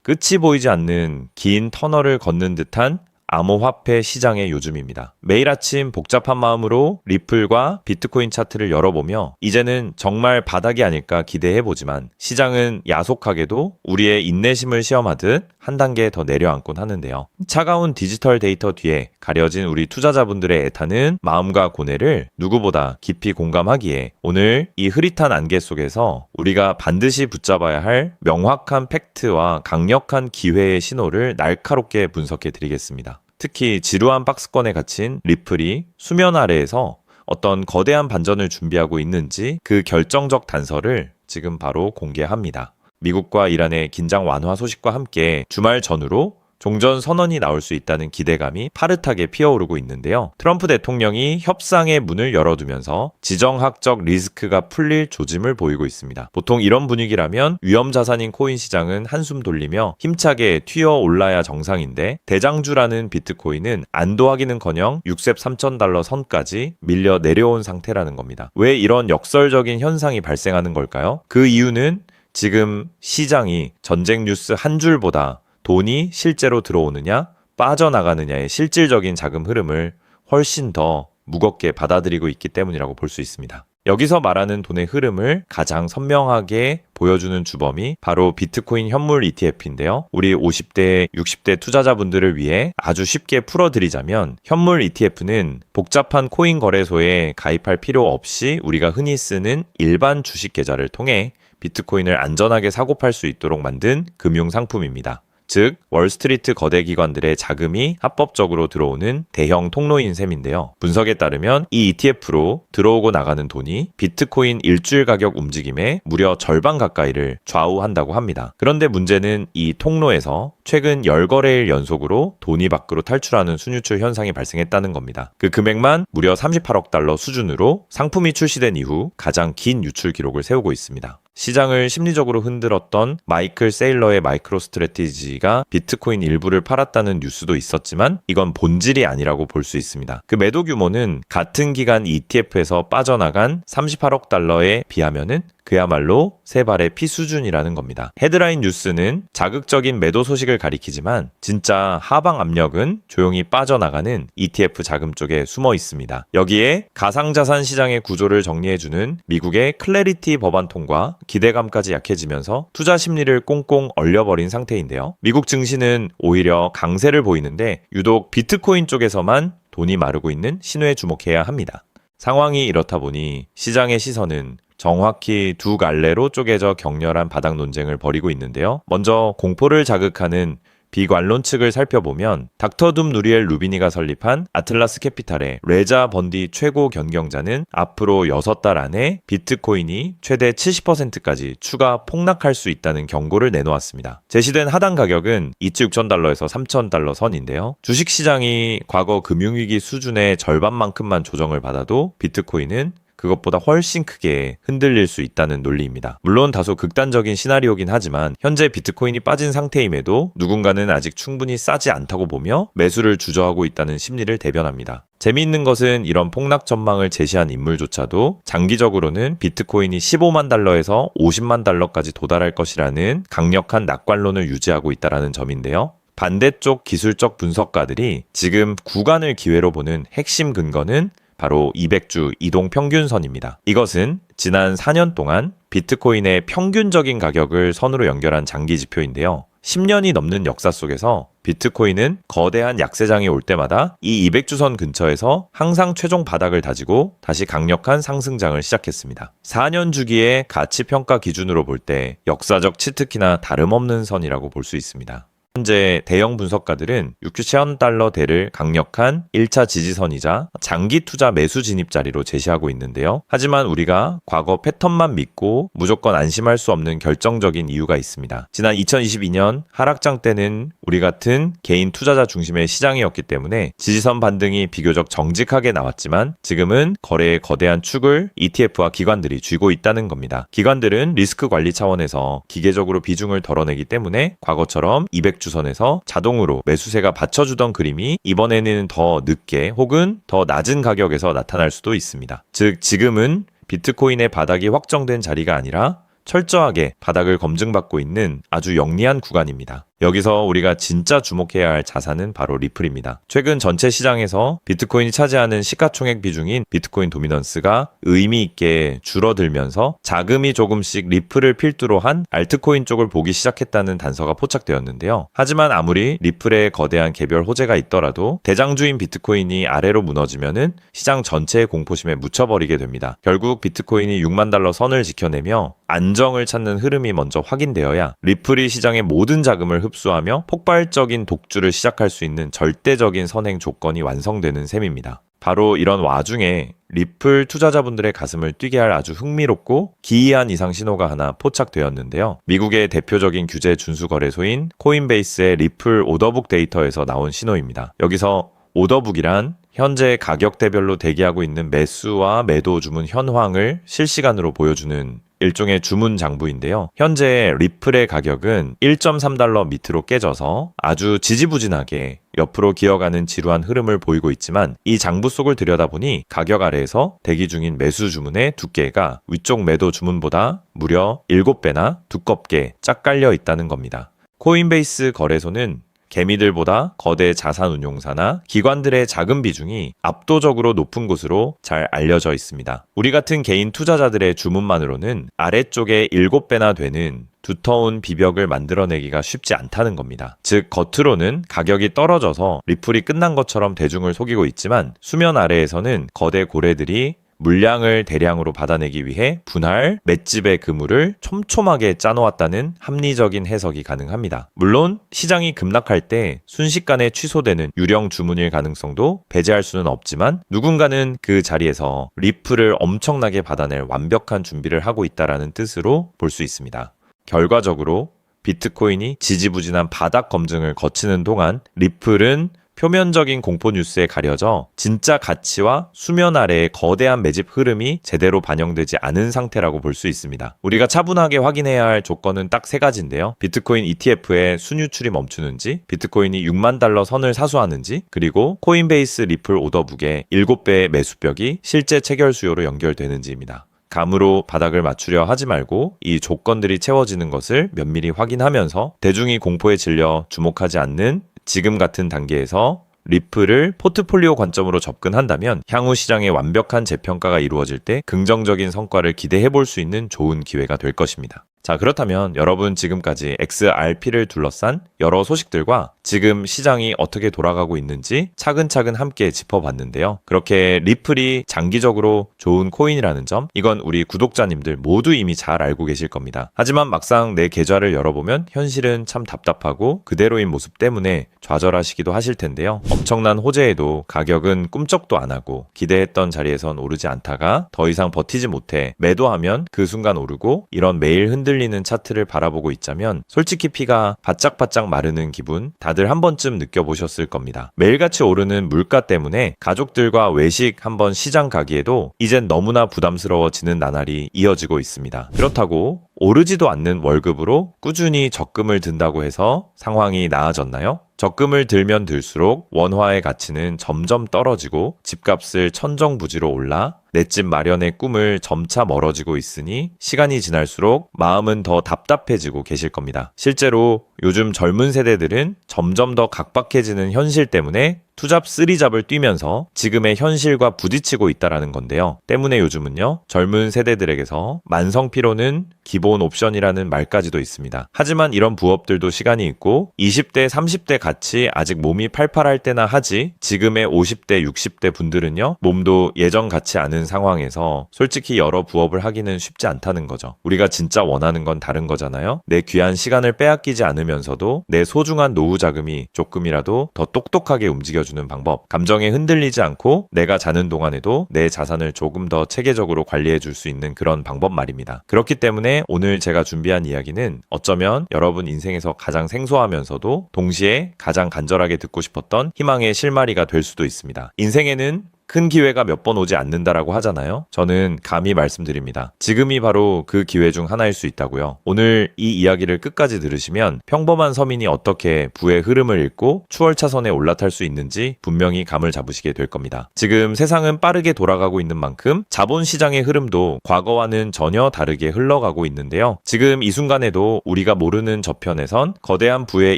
끝이 보이지 않는 긴 터널을 걷는 듯한 암호화폐 시장의 요즘입니다. 매일 아침 복잡한 마음으로 리플과 비트코인 차트를 열어보며 이제는 정말 바닥이 아닐까 기대해보지만 시장은 야속하게도 우리의 인내심을 시험하듯 한 단계 더 내려앉곤 하는데요. 차가운 디지털 데이터 뒤에 가려진 우리 투자자분들의 애타는 마음과 고뇌를 누구보다 깊이 공감하기에 오늘 이 흐릿한 안개 속에서 우리가 반드시 붙잡아야 할 명확한 팩트와 강력한 기회의 신호를 날카롭게 분석해 드리겠습니다. 특히 지루한 박스권에 갇힌 리플이 수면 아래에서 어떤 거대한 반전을 준비하고 있는지 그 결정적 단서를 지금 바로 공개합니다. 미국과 이란의 긴장 완화 소식과 함께 주말 전후로 종전 선언이 나올 수 있다는 기대감이 파릇하게 피어오르고 있는데요. 트럼프 대통령이 협상의 문을 열어두면서 지정학적 리스크가 풀릴 조짐을 보이고 있습니다. 보통 이런 분위기라면 위험자산인 코인 시장은 한숨 돌리며 힘차게 튀어 올라야 정상인데 대장주라는 비트코인은 안도하기는커녕 6셉 3,000달러 선까지 밀려 내려온 상태라는 겁니다. 왜 이런 역설적인 현상이 발생하는 걸까요? 그 이유는 지금 시장이 전쟁 뉴스 한 줄보다 돈이 실제로 들어오느냐 빠져나가느냐의 실질적인 자금 흐름을 훨씬 더 무겁게 받아들이고 있기 때문이라고 볼 수 있습니다. 여기서 말하는 돈의 흐름을 가장 선명하게 보여주는 주범이 바로 비트코인 현물 ETF인데요. 우리 50대, 60대 투자자분들을 위해 아주 쉽게 풀어드리자면 현물 ETF는 복잡한 코인 거래소에 가입할 필요 없이 우리가 흔히 쓰는 일반 주식 계좌를 통해 비트코인을 안전하게 사고 팔 수 있도록 만든 금융 상품입니다. 즉 월스트리트 거대 기관들의 자금이 합법적으로 들어오는 대형 통로인 셈인데요. 분석에 따르면 이 ETF로 들어오고 나가는 돈이 비트코인 일주일 가격 움직임의 무려 절반 가까이를 좌우한다고 합니다. 그런데 문제는 이 통로에서 최근 10거래일 연속으로 돈이 밖으로 탈출하는 순유출 현상이 발생했다는 겁니다. 그 금액만 무려 38억 달러 수준으로 상품이 출시된 이후 가장 긴 유출 기록을 세우고 있습니다. 시장을 심리적으로 흔들었던 마이클 세일러의 마이크로 스트래티지가 비트코인 일부를 팔았다는 뉴스도 있었지만 이건 본질이 아니라고 볼 수 있습니다. 그 매도 규모는 같은 기간 ETF에서 빠져나간 38억 달러에 비하면은 그야말로 세 발의 피 수준이라는 겁니다. 헤드라인 뉴스는 자극적인 매도 소식을 가리키지만 진짜 하방 압력은 조용히 빠져나가는 ETF 자금 쪽에 숨어 있습니다. 여기에 가상자산 시장의 구조를 정리해주는 미국의 클래리티 법안 통과 기대감까지 약해지면서 투자 심리를 꽁꽁 얼려버린 상태인데요. 미국 증시는 오히려 강세를 보이는데 유독 비트코인 쪽에서만 돈이 마르고 있는 신호에 주목해야 합니다. 상황이 이렇다 보니 시장의 시선은 정확히 두 갈래로 쪼개져 격렬한 바닥 논쟁을 벌이고 있는데요. 먼저 공포를 자극하는 비관론 측을 살펴보면 닥터둠 누리엘 루비니가 설립한 아틀라스 캐피탈의 레자 번디 최고 견경자는 앞으로 6달 안에 비트코인이 최대 70%까지 추가 폭락할 수 있다는 경고를 내놓았습니다. 제시된 하단 가격은 26,000달러에서 3,000달러 선인데요. 주식시장이 과거 금융위기 수준의 절반만큼만 조정을 받아도 비트코인은 그것보다 훨씬 크게 흔들릴 수 있다는 논리입니다. 물론 다소 극단적인 시나리오긴 하지만 현재 비트코인이 빠진 상태임에도 누군가는 아직 충분히 싸지 않다고 보며 매수를 주저하고 있다는 심리를 대변합니다. 재미있는 것은 이런 폭락 전망을 제시한 인물조차도 장기적으로는 비트코인이 15만 달러에서 50만 달러까지 도달할 것이라는 강력한 낙관론을 유지하고 있다는 점인데요. 반대쪽 기술적 분석가들이 지금 구간을 기회로 보는 핵심 근거는 바로 200주 이동평균선입니다. 이것은 지난 4년 동안 비트코인의 평균적인 가격을 선으로 연결한 장기 지표인데요. 10년이 넘는 역사 속에서 비트코인은 거대한 약세장이 올 때마다 이 200주선 근처에서 항상 최종 바닥을 다지고 다시 강력한 상승장을 시작했습니다. 4년 주기의 가치평가 기준으로 볼 때 역사적 치트키나 다름없는 선이라고 볼 수 있습니다. 현재 대형 분석가들은 6,000달러대를 강력한 1차 지지선이자 장기 투자 매수 진입 자리로 제시하고 있는데요. 하지만 우리가 과거 패턴만 믿고 무조건 안심할 수 없는 결정적인 이유가 있습니다. 지난 2022년 하락장 때는 우리 같은 개인 투자자 중심의 시장이었기 때문에 지지선 반등이 비교적 정직하게 나왔지만 지금은 거래의 거대한 축을 ETF와 기관들이 쥐고 있다는 겁니다. 기관들은 리스크 관리 차원에서 기계적으로 비중을 덜어내기 때문에 과거처럼 200주선에서 자동으로 매수세가 받쳐주던 그림이 이번에는 더 늦게 혹은 더 낮은 가격에서 나타날 수도 있습니다. 즉 지금은 비트코인의 바닥이 확정된 자리가 아니라 철저하게 바닥을 검증받고 있는 아주 영리한 구간입니다. 여기서 우리가 진짜 주목해야 할 자산은 바로 리플입니다. 최근 전체 시장에서 비트코인이 차지하는 시가총액 비중인 비트코인 도미넌스가 의미 있게 줄어들면서 자금이 조금씩 리플을 필두로 한 알트코인 쪽을 보기 시작했다는 단서가 포착되었는데요. 하지만 아무리 리플에 거대한 개별 호재가 있더라도 대장주인 비트코인이 아래로 무너지면은 시장 전체의 공포심에 묻혀버리게 됩니다. 결국 비트코인이 6만 달러 선을 지켜내며 안정을 찾는 흐름이 먼저 확인되어야 리플이 시장의 모든 자금을 흡수하며 폭발적인 독주를 시작할 수 있는 절대적인 선행 조건이 완성되는 셈입니다. 바로 이런 와중에 리플 투자자분들의 가슴을 뛰게 할 아주 흥미롭고 기이한 이상 신호가 하나 포착되었는데요. 미국의 대표적인 규제 준수 거래소인 코인베이스의 리플 오더북 데이터에서 나온 신호입니다. 여기서 오더북이란 현재 가격대별로 대기하고 있는 매수와 매도 주문 현황을 실시간으로 보여주는 일종의 주문 장부인데요. 현재 리플의 가격은 1.3달러 밑으로 깨져서 아주 지지부진하게 옆으로 기어가는 지루한 흐름을 보이고 있지만 이 장부 속을 들여다보니 가격 아래에서 대기 중인 매수 주문의 두께가 위쪽 매도 주문보다 무려 7배나 두껍게 짝 깔려 있다는 겁니다. 코인베이스 거래소는 개미들보다 거대 자산운용사나 기관들의 자금 비중이 압도적으로 높은 곳으로 잘 알려져 있습니다. 우리 같은 개인 투자자들의 주문만으로는 아래쪽에 7배나 되는 두터운 비벽을 만들어내기가 쉽지 않다는 겁니다. 즉 겉으로는 가격이 떨어져서 리플이 끝난 것처럼 대중을 속이고 있지만 수면 아래에서는 거대 고래들이 물량을 대량으로 받아내기 위해 분할 맷집의 그물을 촘촘하게 짜놓았다는 합리적인 해석이 가능합니다. 물론 시장이 급락할 때 순식간에 취소되는 유령 주문일 가능성도 배제할 수는 없지만 누군가는 그 자리에서 리플을 엄청나게 받아낼 완벽한 준비를 하고 있다는 뜻으로 볼 수 있습니다. 결과적으로 비트코인이 지지부진한 바닥 검증을 거치는 동안 리플은 표면적인 공포 뉴스에 가려져 진짜 가치와 수면 아래의 거대한 매집 흐름이 제대로 반영되지 않은 상태라고 볼 수 있습니다. 우리가 차분하게 확인해야 할 조건은 딱 3가지인데요. 비트코인 ETF의 순유출이 멈추는지, 비트코인이 6만 달러 선을 사수하는지, 그리고 코인베이스 리플 오더북의 7배의 매수벽이 실제 체결 수요로 연결되는지입니다. 감으로 바닥을 맞추려 하지 말고 이 조건들이 채워지는 것을 면밀히 확인하면서 대중이 공포에 질려 주목하지 않는 지금 같은 단계에서 리플을 포트폴리오 관점으로 접근한다면 향후 시장의 완벽한 재평가가 이루어질 때 긍정적인 성과를 기대해 볼 수 있는 좋은 기회가 될 것입니다. 자, 그렇다면 여러분 지금까지 XRP를 둘러싼 여러 소식들과 지금 시장이 어떻게 돌아가고 있는지 차근차근 함께 짚어봤는데요. 그렇게 리플이 장기적으로 좋은 코인이라는 점, 이건 우리 구독자님들 모두 이미 잘 알고 계실 겁니다. 하지만 막상 내 계좌를 열어보면 현실은 참 답답하고 그대로인 모습 때문에 좌절하시기도 하실 텐데요. 엄청난 호재에도 가격은 꿈쩍도 안 하고 기대했던 자리에선 오르지 않다가 더 이상 버티지 못해 매도하면 그 순간 오르고, 이런 매일 흔들리는 차트를 바라보고 있자면 솔직히 피가 바짝바짝 마르는 기분 다들 한 번쯤 느껴보셨을 겁니다. 매일같이 오르는 물가 때문에 가족들과 외식 한번 시장 가기에도 이젠 너무나 부담스러워지는 나날이 이어지고 있습니다. 그렇다고 오르지도 않는 월급으로 꾸준히 적금을 든다고 해서 상황이 나아졌나요? 적금을 들면 들수록 원화의 가치는 점점 떨어지고 집값을 천정부지로 올라 내 집 마련의 꿈을 점차 멀어지고 있으니 시간이 지날수록 마음은 더 답답해지고 계실 겁니다. 실제로 요즘 젊은 세대들은 점점 더 각박해지는 현실 때문에 투잡 쓰리잡을 뛰면서 지금의 현실과 부딪히고 있다라는 건데요. 때문에 요즘은요, 젊은 세대들에게서 만성 피로는 기본 옵션이라는 말까지도 있습니다. 하지만 이런 부업들도 시간이 있고 20대, 30대 같이 아직 몸이 팔팔할 때나 하지, 지금의 50대, 60대 분들은요, 몸도 예전 같지 않은 상황에서 솔직히 여러 부업을 하기는 쉽지 않다는 거죠. 우리가 진짜 원하는 건 다른 거잖아요. 내 귀한 시간을 빼앗기지 않으면서도 내 소중한 노후 자금이 조금이라도 더 똑똑하게 움직여주는 방법, 감정에 흔들리지 않고 내가 자는 동안에도 내 자산을 조금 더 체계적으로 관리해 줄 수 있는 그런 방법 말입니다. 그렇기 때문에 오늘 제가 준비한 이야기는 어쩌면 여러분 인생에서 가장 생소하면서도 동시에 가장 간절하게 듣고 싶었던 희망의 실마리가 될 수도 있습니다. 인생에는 큰 기회가 몇 번 오지 않는다라고 하잖아요. 저는 감히 말씀드립니다. 지금이 바로 그 기회 중 하나일 수 있다고요. 오늘 이 이야기를 끝까지 들으시면 평범한 서민이 어떻게 부의 흐름을 읽고 추월차선에 올라탈 수 있는지 분명히 감을 잡으시게 될 겁니다. 지금 세상은 빠르게 돌아가고 있는 만큼 자본시장의 흐름도 과거와는 전혀 다르게 흘러가고 있는데요. 지금 이 순간에도 우리가 모르는 저편에선 거대한 부의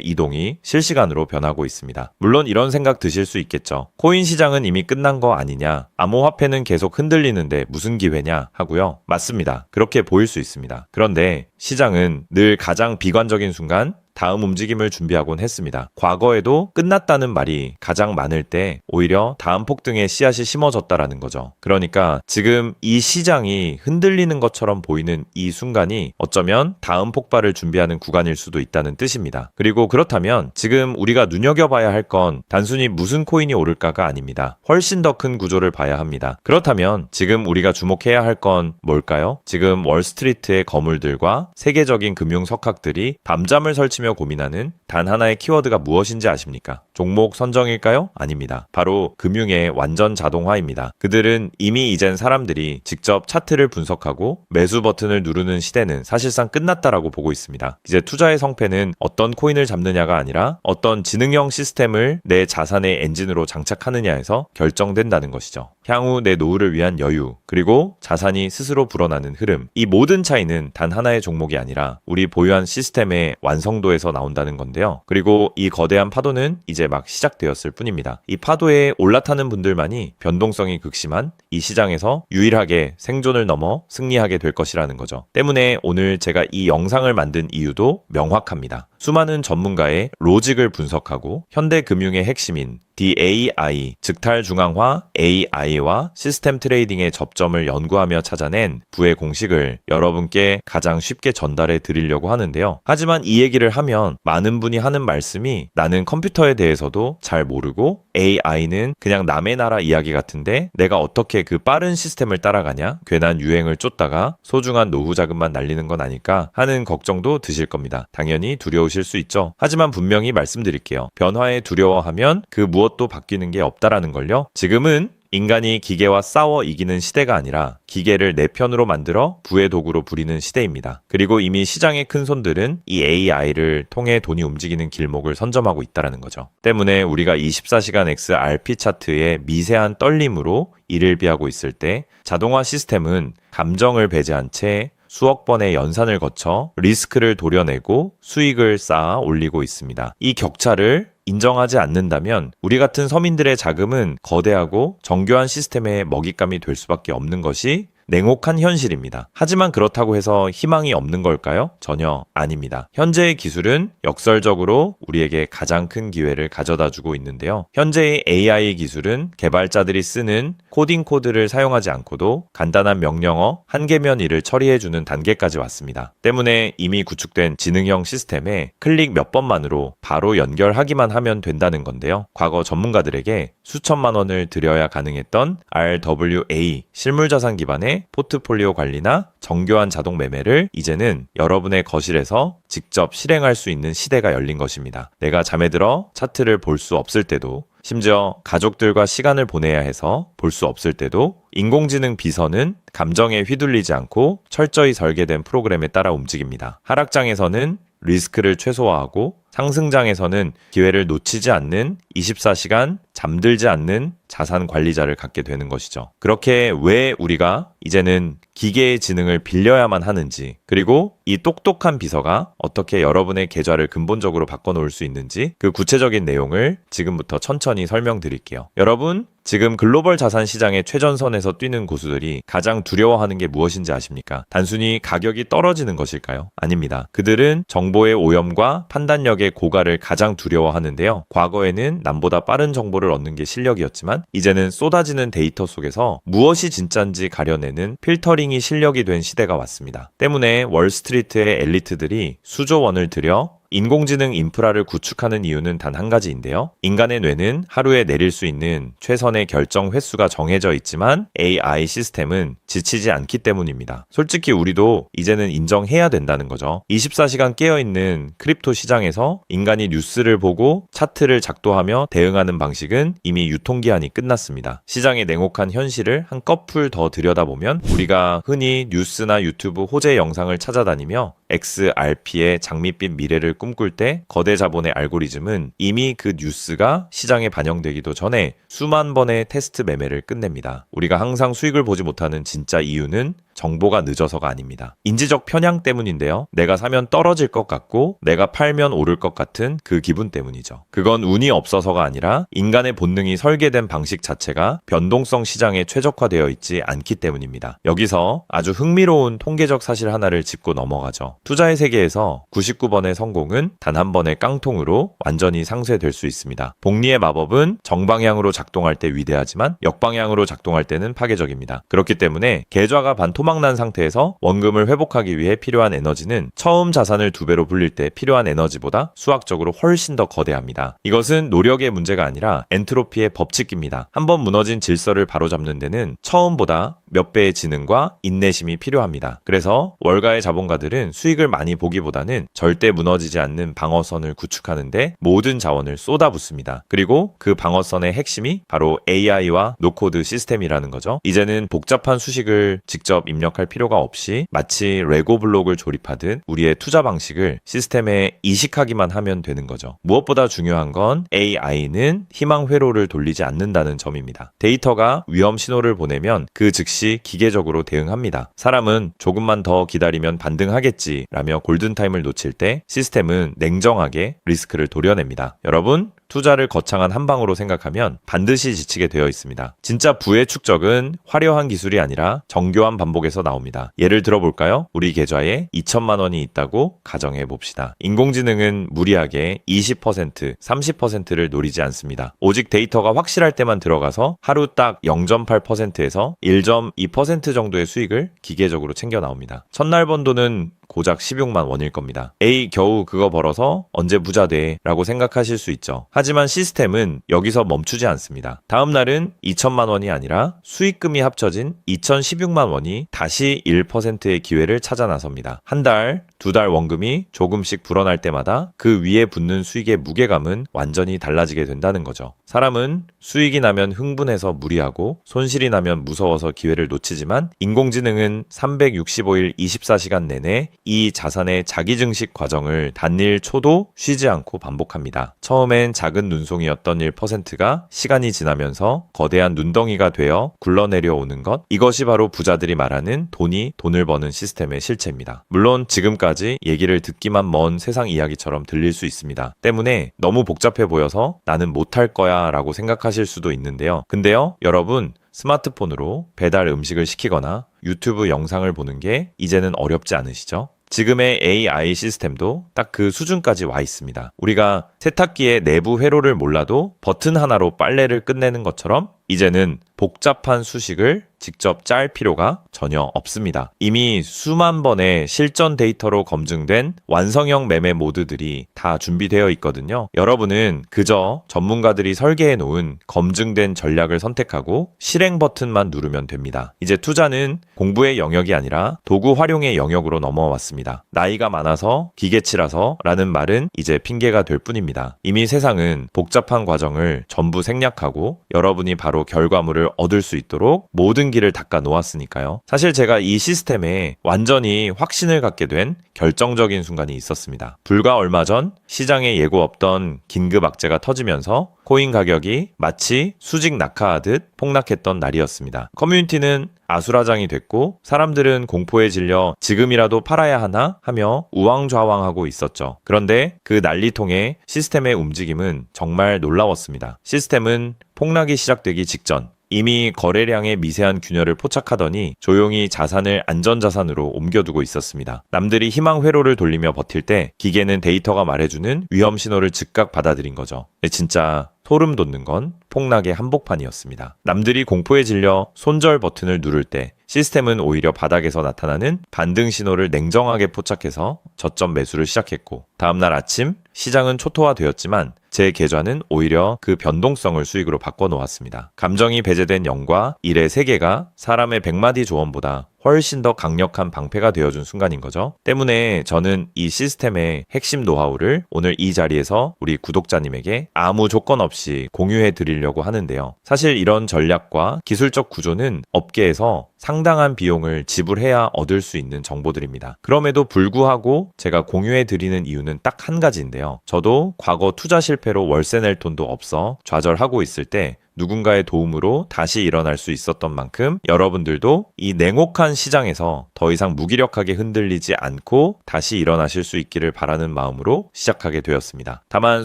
이동이 실시간으로 변하고 있습니다. 물론 이런 생각 드실 수 있겠죠. 코인 시장은 이미 끝난 거 아니냐? 암호화폐는 계속 흔들리는데 무슨 기회냐? 하고요. 맞습니다. 그렇게 보일 수 있습니다. 그런데 시장은 늘 가장 비관적인 순간 다음 움직임을 준비하곤 했습니다. 과거에도 끝났다는 말이 가장 많을 때 오히려 다음 폭등의 씨앗이 심어졌다라는 거죠. 그러니까 지금 이 시장이 흔들리는 것처럼 보이는 이 순간이 어쩌면 다음 폭발을 준비하는 구간일 수도 있다는 뜻입니다. 그리고 그렇다면 지금 우리가 눈여겨봐야 할 건 단순히 무슨 코인이 오를까가 아닙니다. 훨씬 더 큰 구조를 봐야 합니다. 그렇다면 지금 우리가 주목해야 할 건 뭘까요? 지금 월스트리트의 거물들과 세계적인 금융 석학들이 밤잠을 설치며 고민하는 단 하나의 키워드가 무엇인지 아십니까? 종목 선정일까요? 아닙니다. 바로 금융의 완전 자동화입니다. 그들은 이미 이젠 사람들이 직접 차트를 분석하고 매수 버튼을 누르는 시대는 사실상 끝났다라고 보고 있습니다. 이제 투자의 성패는 어떤 코인을 잡느냐가 아니라 어떤 지능형 시스템을 내 자산의 엔진으로 장착하느냐에서 결정된다는 것이죠. 향후 내 노후를 위한 여유, 그리고 자산이 스스로 불어나는 흐름, 이 모든 차이는 단 하나의 종목이 아니라 우리 보유한 시스템의 완성도에서 나온다는 건데요. 그리고 이 거대한 파도는 이제 막 시작되었을 뿐입니다. 이 파도에 올라타는 분들만이 변동성이 극심한 이 시장에서 유일하게 생존을 넘어 승리하게 될 것이라는 거죠. 때문에 오늘 제가 이 영상을 만든 이유도 명확합니다. 수많은 전문가의 로직을 분석하고 현대 금융의 핵심인 DAI, 즉 탈중앙화 AI와 시스템 트레이딩의 접점을 연구하며 찾아낸 부의 공식을 여러분께 가장 쉽게 전달해 드리려고 하는데요. 하지만 이 얘기를 하면 많은 분이 하는 말씀이 나는 컴퓨터에 대해서도 잘 모르고 AI는 그냥 남의 나라 이야기 같은데 내가 어떻게 그 빠른 시스템을 따라가냐? 괜한 유행을 쫓다가 소중한 노후 자금만 날리는 건 아닐까 하는 걱정도 드실 겁니다. 당연히 두려우실 수 있죠. 하지만 분명히 말씀드릴게요. 변화에 두려워하면 그 무엇도 바뀌는 게 없다라는 걸요. 지금은 인간이 기계와 싸워 이기는 시대가 아니라 기계를 내 편으로 만들어 부의 도구로 부리는 시대입니다. 그리고 이미 시장의 큰 손들은 이 AI를 통해 돈이 움직이는 길목을 선점하고 있다는 거죠. 때문에 우리가 24시간 XRP 차트의 미세한 떨림으로 이를 비하고 있을 때 자동화 시스템은 감정을 배제한 채 수억 번의 연산을 거쳐 리스크를 도려내고 수익을 쌓아 올리고 있습니다. 이 격차를 인정하지 않는다면 우리 같은 서민들의 자금은 거대하고 정교한 시스템의 먹잇감이 될 수밖에 없는 것이 냉혹한 현실입니다. 하지만 그렇다고 해서 희망이 없는 걸까요? 전혀 아닙니다. 현재의 기술은 역설적으로 우리에게 가장 큰 기회를 가져다 주고 있는데요. 현재의 AI 기술은 개발자들이 쓰는 코딩 코드를 사용하지 않고도 간단한 명령어 한 개면 일을 처리해주는 단계까지 왔습니다. 때문에 이미 구축된 지능형 시스템에 클릭 몇 번만으로 바로 연결하기만 하면 된다는 건데요. 과거 전문가들에게 수천만 원을 들여야 가능했던 RWA 실물자산 기반의 포트폴리오 관리나 정교한 자동 매매를 이제는 여러분의 거실에서 직접 실행할 수 있는 시대가 열린 것입니다. 내가 잠에 들어 차트를 볼 수 없을 때도, 심지어 가족들과 시간을 보내야 해서 볼 수 없을 때도 인공지능 비서는 감정에 휘둘리지 않고 철저히 설계된 프로그램에 따라 움직입니다. 하락장에서는 리스크를 최소화하고 상승장에서는 기회를 놓치지 않는 24시간 잠들지 않는 자산 관리자를 갖게 되는 것이죠. 그렇게 왜 우리가 이제는 기계의 지능을 빌려야만 하는지, 그리고 이 똑똑한 비서가 어떻게 여러분의 계좌를 근본적으로 바꿔놓을 수 있는지 그 구체적인 내용을 지금부터 천천히 설명드릴게요. 여러분, 지금 글로벌 자산 시장의 최전선에서 뛰는 고수들이 가장 두려워하는 게 무엇인지 아십니까? 단순히 가격이 떨어지는 것일까요? 아닙니다. 그들은 정보의 오염과 판단력의 고갈을 가장 두려워하는데요. 과거에는 남보다 빠른 정보를 얻는 게 실력이었지만 이제는 쏟아지는 데이터 속에서 무엇이 진짜인지 가려내는 필터링이 실력이 된 시대가 왔습니다. 때문에 월스트리트의 엘리트들이 수조 원을 들여 인공지능 인프라를 구축하는 이유는 단 한 가지인데요. 인간의 뇌는 하루에 내릴 수 있는 최선의 결정 횟수가 정해져 있지만 AI 시스템은 지치지 않기 때문입니다. 솔직히 우리도 이제는 인정해야 된다는 거죠. 24시간 깨어있는 크립토 시장에서 인간이 뉴스를 보고 차트를 작도하며 대응하는 방식은 이미 유통기한이 끝났습니다. 시장의 냉혹한 현실을 한꺼풀 더 들여다보면 우리가 흔히 뉴스나 유튜브 호재 영상을 찾아다니며 XRP의 장밋빛 미래를 꿈꿀 때 거대 자본의 알고리즘은 이미 그 뉴스가 시장에 반영되기도 전에 수만 번의 테스트 매매를 끝냅니다. 우리가 항상 수익을 보지 못하는 진짜 이유는 정보가 늦어서가 아닙니다. 인지적 편향 때문인데요. 내가 사면 떨어질 것 같고 내가 팔면 오를 것 같은 그 기분 때문이죠. 그건 운이 없어서가 아니라 인간의 본능이 설계된 방식 자체가 변동성 시장에 최적화되어 있지 않기 때문입니다. 여기서 아주 흥미로운 통계적 사실 하나를 짚고 넘어가죠. 투자의 세계에서 99번의 성공은 단 한 번의 깡통으로 완전히 상쇄될 수 있습니다. 복리의 마법은 정방향으로 작동할 때 위대하지만 역방향으로 작동할 때는 파괴적입니다. 그렇기 때문에 계좌가 반토막난 상태에서 원금을 회복하기 위해 필요한 에너지는 처음 자산을 2배로 불릴 때 필요한 에너지보다 수학적으로 훨씬 더 거대합니다. 이것은 노력의 문제가 아니라 엔트로피의 법칙입니다. 한번 무너진 질서를 바로잡는 데는 처음보다 몇 배의 지능과 인내심이 필요합니다. 그래서 월가의 자본가들은 수익을 많이 보기보다는 절대 무너지지 않는 방어선을 구축하는데 모든 자원을 쏟아붓습니다. 그리고 그 방어선의 핵심이 바로 AI와 노코드 시스템이라는 거죠. 이제는 복잡한 수식을 직접 입력할 필요가 없이 마치 레고 블록을 조립하듯 우리의 투자 방식을 시스템에 이식하기만 하면 되는 거죠. 무엇보다 중요한 건 AI는 희망 회로를 돌리지 않는다는 점입니다. 데이터가 위험 신호를 보내면 그 즉시 기계적으로 대응합니다. 사람은 조금만 더 기다리면 반등하겠지라며 골든타임을 놓칠 때 시스템은 냉정하게 리스크를 도려냅니다. 여러분, 투자를 거창한 한 방으로 생각하면 반드시 지치게 되어 있습니다. 진짜 부의 축적은 화려한 기술이 아니라 정교한 반복에서 나옵니다. 예를 들어볼까요? 우리 계좌에 2천만 원이 있다고 가정해 봅시다. 인공지능은 무리하게 20%, 30%를 노리지 않습니다. 오직 데이터가 확실할 때만 들어가서 하루 딱 0.8%에서 1.2% 정도의 수익을 기계적으로 챙겨 나옵니다. 첫날 번 돈은 고작 16만 원일 겁니다. 에이, 겨우 그거 벌어서 언제 부자 돼? 라고 생각하실 수 있죠. 하지만 시스템은 여기서 멈추지 않습니다. 다음 날은 2천만 원이 아니라 수익금이 합쳐진 2,016만 원이 다시 1%의 기회를 찾아 나섭니다. 한 달, 2달 원금이 조금씩 불어날 때마다 그 위에 붙는 수익의 무게감은 완전히 달라지게 된다는 거죠. 사람은 수익이 나면 흥분해서 무리하고 손실이 나면 무서워서 기회를 놓치지만 인공지능은 365일 24시간 내내 이 자산의 자기증식 과정을 단일 초도 쉬지 않고 반복합니다. 처음엔 작은 눈송이였던 1%가 시간이 지나면서 거대한 눈덩이가 되어 굴러내려오는 것, 이것이 바로 부자들이 말하는 돈이 돈을 버는 시스템의 실체입니다. 물론 지금까지 얘기를 듣기만 먼 세상 이야기처럼 들릴 수 있습니다. 때문에 너무 복잡해 보여서 나는 못할 거야 라고 생각하실 수도 있는데요. 근데요, 여러분, 스마트폰으로 배달 음식을 시키거나 유튜브 영상을 보는 게 이제는 어렵지 않으시죠? 지금의 AI 시스템도 딱 그 수준까지 와 있습니다. 우리가 세탁기의 내부 회로를 몰라도 버튼 하나로 빨래를 끝내는 것처럼 이제는 복잡한 수식을 직접 짤 필요가 전혀 없습니다. 이미 수만 번의 실전 데이터로 검증된 완성형 매매 모드들이 다 준비되어 있거든요. 여러분은 그저 전문가들이 설계해 놓은 검증된 전략을 선택하고 실행 버튼만 누르면 됩니다. 이제 투자는 공부의 영역이 아니라 도구 활용의 영역으로 넘어왔습니다. 나이가 많아서 기계치라서 라는 말은 이제 핑계가 될 뿐입니다. 이미 세상은 복잡한 과정을 전부 생략하고 여러분이 바로 결과물을 얻을 수 있도록 모든 길을 닦아 놓았으니까요. 사실 제가 이 시스템에 완전히 확신을 갖게 된 결정적인 순간이 있었습니다. 불과 얼마 전 시장에 예고 없던 긴급 악재가 터지면서 코인 가격이 마치 수직 낙하하듯 폭락했던 날이었습니다. 커뮤니티는 아수라장이 됐고 사람들은 공포에 질려 지금이라도 팔아야 하나 하며 우왕좌왕하고 있었죠. 그런데 그 난리통에 시스템의 움직임은 정말 놀라웠습니다. 시스템은 폭락이 시작되기 직전 이미 거래량의 미세한 균열을 포착하더니 조용히 자산을 안전자산으로 옮겨두고 있었습니다. 남들이 희망 회로를 돌리며 버틸 때 기계는 데이터가 말해주는 위험 신호를 즉각 받아들인 거죠. 진짜 소름 돋는 건 폭락의 한복판이었습니다. 남들이 공포에 질려 손절 버튼을 누를 때 시스템은 오히려 바닥에서 나타나는 반등 신호를 냉정하게 포착해서 저점 매수를 시작했고, 다음날 아침 시장은 초토화되었지만 제 계좌는 오히려 그 변동성을 수익으로 바꿔놓았습니다. 감정이 배제된 0과 1의 세계가 사람의 100마디 조언보다 훨씬 더 강력한 방패가 되어준 순간인 거죠. 때문에 저는 이 시스템의 핵심 노하우를 오늘 이 자리에서 우리 구독자님에게 아무 조건 없이 공유해 드리려고 하는데요. 사실 이런 전략과 기술적 구조는 업계에서 상당한 비용을 지불해야 얻을 수 있는 정보들입니다. 그럼에도 불구하고 제가 공유해 드리는 이유는 딱 한 가지인데요. 저도 과거 투자 실패로 월세 낼 돈도 없어 좌절하고 있을 때 누군가의 도움으로 다시 일어날 수 있었던 만큼 여러분들도 이 냉혹한 시장에서 더 이상 무기력하게 흔들리지 않고 다시 일어나실 수 있기를 바라는 마음으로 시작하게 되었습니다. 다만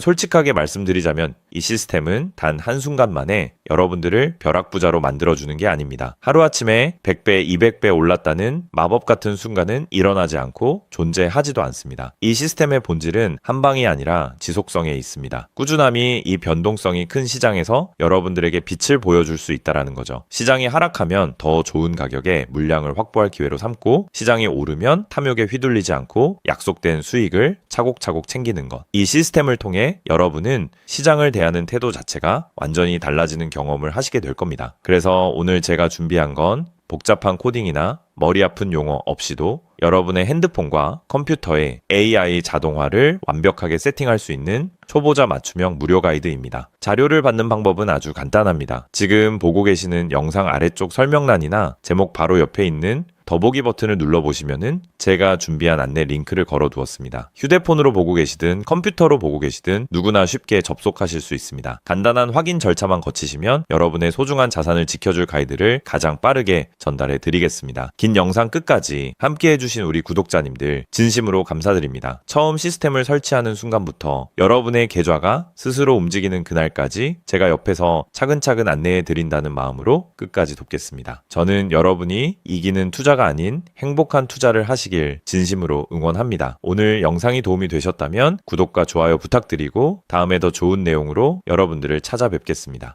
솔직하게 말씀드리자면 이 시스템은 단 한순간 만에 여러분들을 벼락부자로 만들어주는 게 아닙니다. 하루아침에 100배, 200배 올랐다는 마법 같은 순간은 일어나지 않고 존재하지도 않습니다. 이 시스템의 본질은 한 방이 아니라 지속성에 있습니다. 꾸준함이 이 변동성이 큰 시장에서 여러분들에게 빛을 보여줄 수 있다는 거죠. 시장이 하락하면 더 좋은 가격에 물량을 확보할 기회로 삼고, 시장이 오르면 탐욕에 휘둘리지 않고 약속된 수익을 차곡차곡 챙기는 것. 이 시스템을 통해 여러분은 시장을 대하는 태도 자체가 완전히 달라지는 경험을 하시게 될 겁니다. 그래서 오늘 제가 준비한 건 복잡한 코딩이나 머리 아픈 용어 없이도 여러분의 핸드폰과 컴퓨터에 AI 자동화를 완벽하게 세팅할 수 있는 초보자 맞춤형 무료 가이드입니다. 자료를 받는 방법은 아주 간단합니다. 지금 보고 계시는 영상 아래쪽 설명란이나 제목 바로 옆에 있는 더보기 버튼을 눌러보시면은 제가 준비한 안내 링크를 걸어두었습니다. 휴대폰으로 보고 계시든 컴퓨터로 보고 계시든 누구나 쉽게 접속하실 수 있습니다. 간단한 확인 절차만 거치시면 여러분의 소중한 자산을 지켜줄 가이드를 가장 빠르게 전달해 드리겠습니다. 긴 영상 끝까지 함께 해주신 우리 구독자님들 진심으로 감사드립니다. 처음 시스템을 설치하는 순간부터 여러분의 계좌가 스스로 움직이는 그날까지 제가 옆에서 차근차근 안내해 드린다는 마음으로 끝까지 돕겠습니다. 저는 여러분이 이기는 투자가 아닌 행복한 투자를 하시길 진심으로 응원합니다. 오늘 영상이 도움이 되셨다면 구독과 좋아요 부탁드리고 다음에 더 좋은 내용으로 여러분들을 찾아뵙겠습니다.